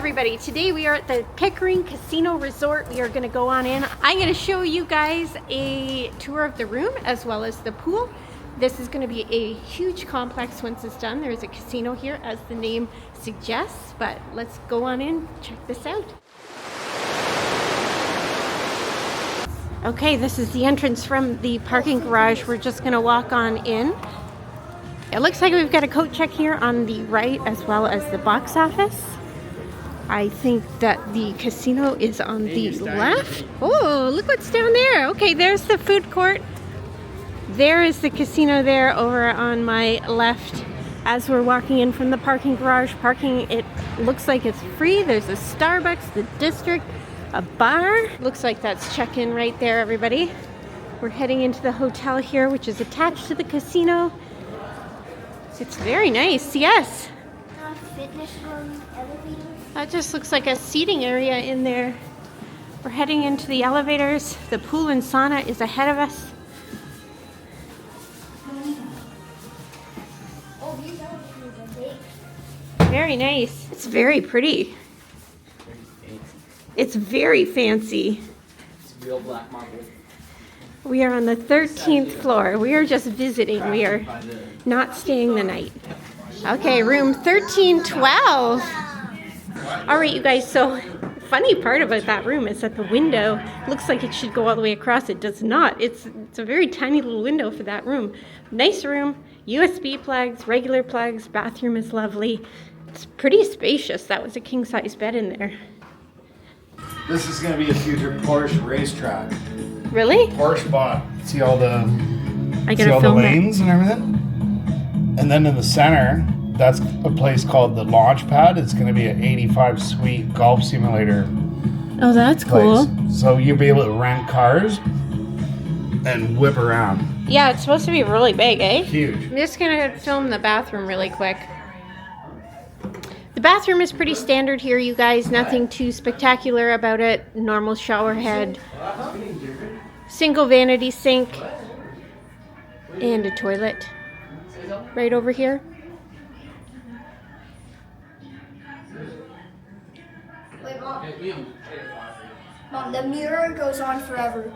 everybody, today we are at the Pickering Casino Resort. We are going to go on in. I'm going to show you guys a tour of the room as well as the pool. This is going to be a huge complex once it's done. There's a casino here as the name suggests, but let's go on in, check this out. Okay, this is the entrance from the parking garage. We're just going to walk on in. It looks like we've got a coat check here on the right as well as the box office. I think that the casino is on the left. Oh, look what's down there. Okay, there's the food court. There is the casino there over on my left. As we're walking in from the parking garage, parking, it looks like it's free. There's a Starbucks, the District, a bar. Looks like that's check-in right there, everybody. We're heading into the hotel here, which is attached to the casino. It's very nice, yes. Fitness room, elevators. That just looks like a seating area in there. We're heading into the elevators. The pool and sauna is ahead of us. Oh, these elevators are big. Very nice. It's very pretty. It's very fancy. It's real black marble. We are on the 13th floor. We are just visiting. We are not staying the night. Okay, room 1312. All right, you guys, so funny part about that room is that the window looks like it should go all the way across. It does not. It's a very tiny little window for that room. Nice room, USB plugs, regular plugs, bathroom is lovely. It's pretty spacious. That was a king-size bed in there. This is going to be a future Porsche racetrack. Really? Porsche bought. See all the lanes and everything? And then in the center, that's a place called the Launch Pad. It's going to be an 85 suite golf simulator. Oh, that's cool. So you'll be able to rent cars and whip around. Yeah, it's supposed to be really big, eh? Huge. I'm just going to film the bathroom really quick. The bathroom is pretty standard here, you guys. Nothing too spectacular about it. Normal shower head. Single vanity sink. And a toilet. Right over here. Wait, Mom, the mirror goes on forever.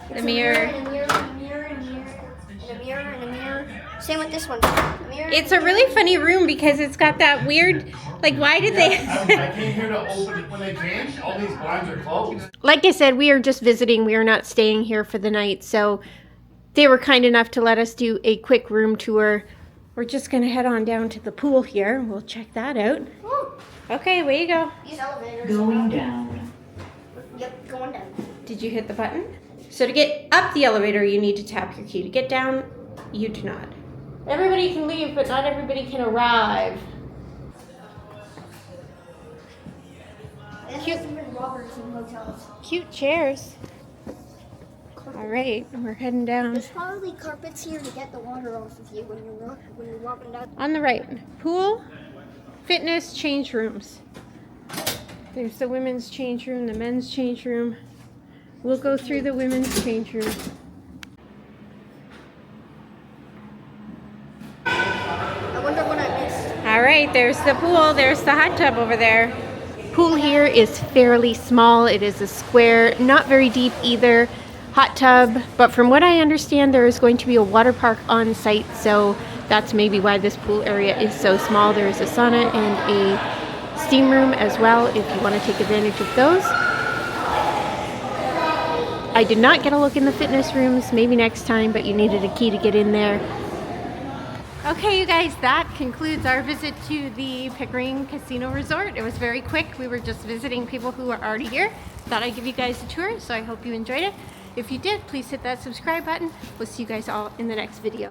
The It's mirror. And a mirror, and a mirror, and a mirror, and a mirror, and a mirror. Same with this one. A mirror, It's a really funny room because it's got that weird, like, why did they... I came here to open it when they came. All these blinds are closed. Like I said, we are just visiting. We are not staying here for the night, so they were kind enough to let us do a quick room tour. We're just going to head on down to the pool here. We'll check that out. Woo. Okay, away you go. These elevators. Going down. Yep, going down. Did you hit the button? So to get up the elevator, you need to tap your key. To get down, you do not. Everybody can leave, but not everybody can arrive. There's even robbers in hotels. Cute chairs. All right, we're heading down. There's probably carpets here to get the water off of you when you're walking down. On the right, pool, fitness, change rooms. There's the women's change room, the men's change room. We'll go through the women's change room. I wonder what I missed. All right, there's the pool. There's the hot tub over there. Pool here is fairly small. It is a square, not very deep either. Hot tub, but from what I understand, there is going to be a water park on site, so that's maybe why this pool area is so small. There is a sauna and a steam room as well if you want to take advantage of those. I did not get a look in the fitness rooms, maybe next time, but you needed a key to get in there. Okay, you guys, that concludes our visit to the Pickering Casino Resort. It was very quick. We were just visiting people who are already here. Thought I'd give you guys a tour, so I hope you enjoyed it. If you did, please hit that subscribe button. We'll see you guys all in the next video.